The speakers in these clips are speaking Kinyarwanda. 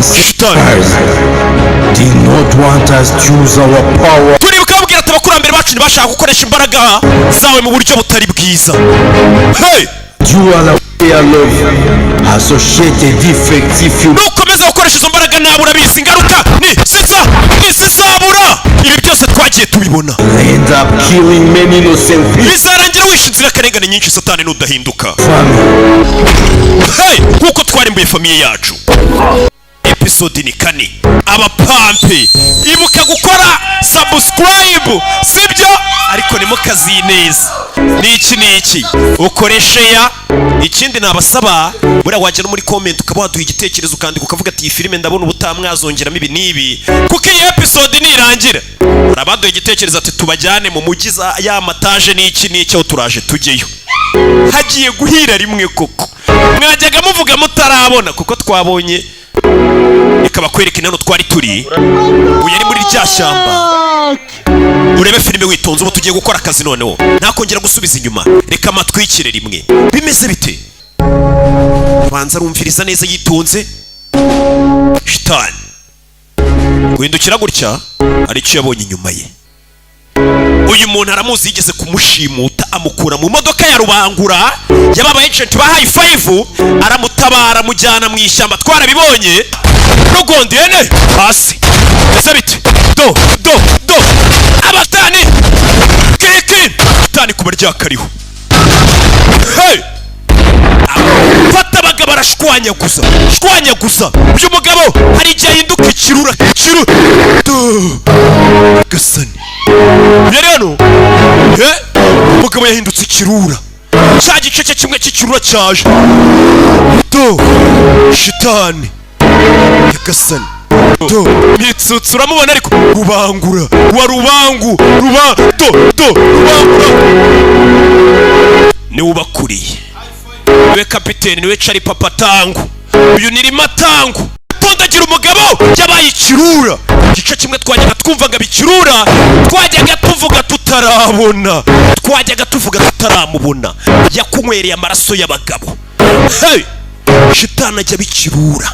ancestors did not want us to use our power. turibuka babwira ati abakurambere bacu ntibashaka gukoresha imbaraga zawe mu buryo butari bwiza. Hey, You are the way of love associated defects if you nukomeza gukoresha izo mbaraga nawe urabizi ingaruka zizabura. Ibi byose twagiye tubibona. end up killing many innocent people. Bizarangira wishe inzirakarengane nyinshi satani nudahinduka. Hey, nkuko twarimbuye famiye yacu. Episode ni 4. Abapampe ibuka gukora subscribe, sibyo? Ariko nimukazi neza. Niki ukoreshe ya ikindi nabasaba bura wajya no muri comment ukaba waduha igitekerezo ukandika ukavuga ati iyi filime ndabona ubutamwazongeramo ibi nibi, kuko iyi episode nirangira urabaduha igitekerezo ati tubajyane mu mugiza ya mataje niki aho turaje tujyeyo. Hagiye guhira rimwe koko mwajyaga muvuga mutarabona, kuko twabonye reka bakwereke nano twari turi uyu ari muri rya shyamba. Urebe filime witonze, ubu tugiye gukora akazi noneho ntakongera gusubiza inyuma. Reka amatwikire rimwe. Bimeze bite? Banza rumviriza neza yitonze. Shitani guhindukira gutya aricyo yabonye inyuma ye. Uyu muntu aramuzi, yigeze kumushimuta amukura mu modoka ya rubangura y'aba agent ba high five, aramutabara amujyana mu ishyamba. Twarabibonye rugondene hasi. Ese bite? Do abatani kiki tani kuba ryakariho. Hey, fata abagabo barashwanyaguza uyu mugabo hari igihe ahinduka ikirura gasani. Rero umugabo yahindutse ikirura, cya gice cye kimwe cy'ikirura cyaje. Shitani yagasani nitsutse uramubona, ariko rubangura wa rubangu rubangura niwe ubakuriye, niwe kapiteni, niwe cari papa tangu, uyu ni rimatangu. Tondagira umugabo yabaye ikirura. Igice kimwe twajyaga twumvaga bikirura, twajyaga tuvuga tutaramubona, yakunywereye amaraso y'abagabo. Hey, shitani ajya bikirura.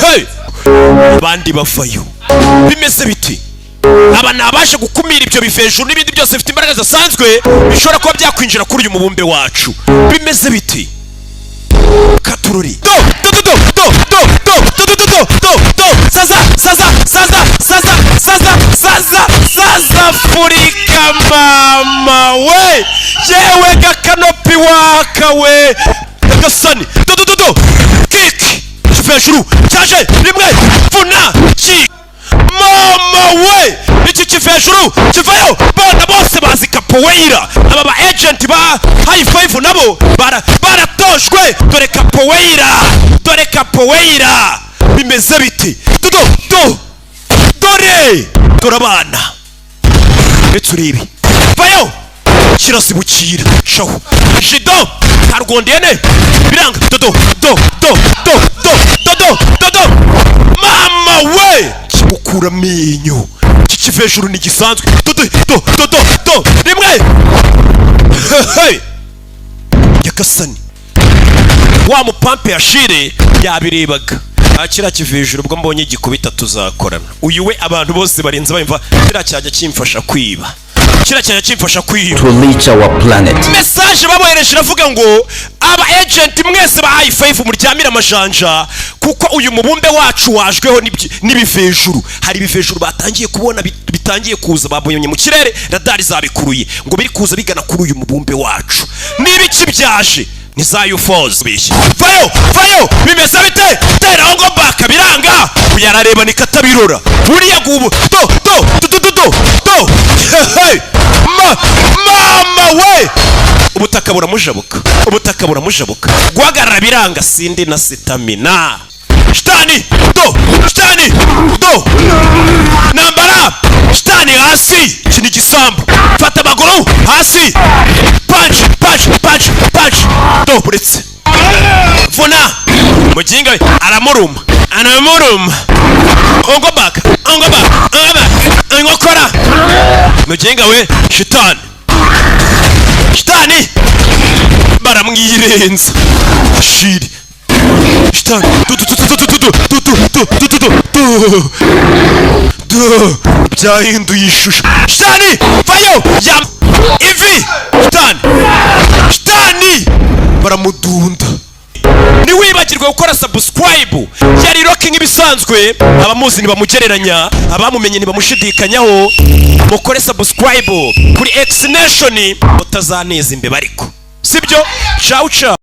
Hey, abandi bavayo. Bimeze biti? Aba nabasha gukumira ibyo bivejuru n'ibindi byose bifite imbaraga zisanzwe bishobora kuba byakwinjira kuri uyu mubumbe wacu. Bimeze biti? Katururi saza furika mama we yewe gakanopi waka we gasani kiki kivejuru cyaje rimwe vuna ki mama we iki kivejuru kivayo bona bose bazi kapoeira. Aba ba agent ba high five nabo baratoshwe. dore kapoeira bimeze biti? dore abana beturibi vayo kirasibukira shaho jido harugondene biranga mama we kibukura menyo kikivejuru ni gisanzwe rimwe. Hey, yakasani wa mupampe yashire yabirebaga. Akira kivejuru ubwo mbonye gikubita tuzakorana. Uyu we abantu bose barenze bayimva kira cyajya kimfasha kwiba. To reach our planet. Message babohereje iravuga ngo aba agent mwese ba high five muryamira amajanja, kuko uyu mubumbe wacu wajweho n'ibivejuru. Hari ibivejuru batangiye kubona bitangiye kuza, babonye mu kirere, radari zabikuruye ngo biri kuza bigana kuri uyu mubumbe wacu. N'ibiki byaje ni za UFOs bishi. Vayo bimeze bite? Tera ngo baka biranga uyarareba nikatabirora buriya gubu hey, mama we ubutaka buramujabuka guhagarara biranga. Sindi na stamina. Shitani nambara shitani hasi kini gisambu, fata maguru hasi, punch buretse vuna mujinga aramuruma ongo baka ngokora mujinga we. Shitani baramwirenza shiri shitani byahinduye ishusho. Shitani vayo ya ivi. Shitani baramudunda. Niwibagirwe gukora subscribe. Yari Rocky nk'ibisanzwe, abamuzi nibamugereranya, abamumenye nibamushidikanyaho. Mukore subscribe kuri X Nation utazaneza imbeba ariko sibyo. Ciao ciao.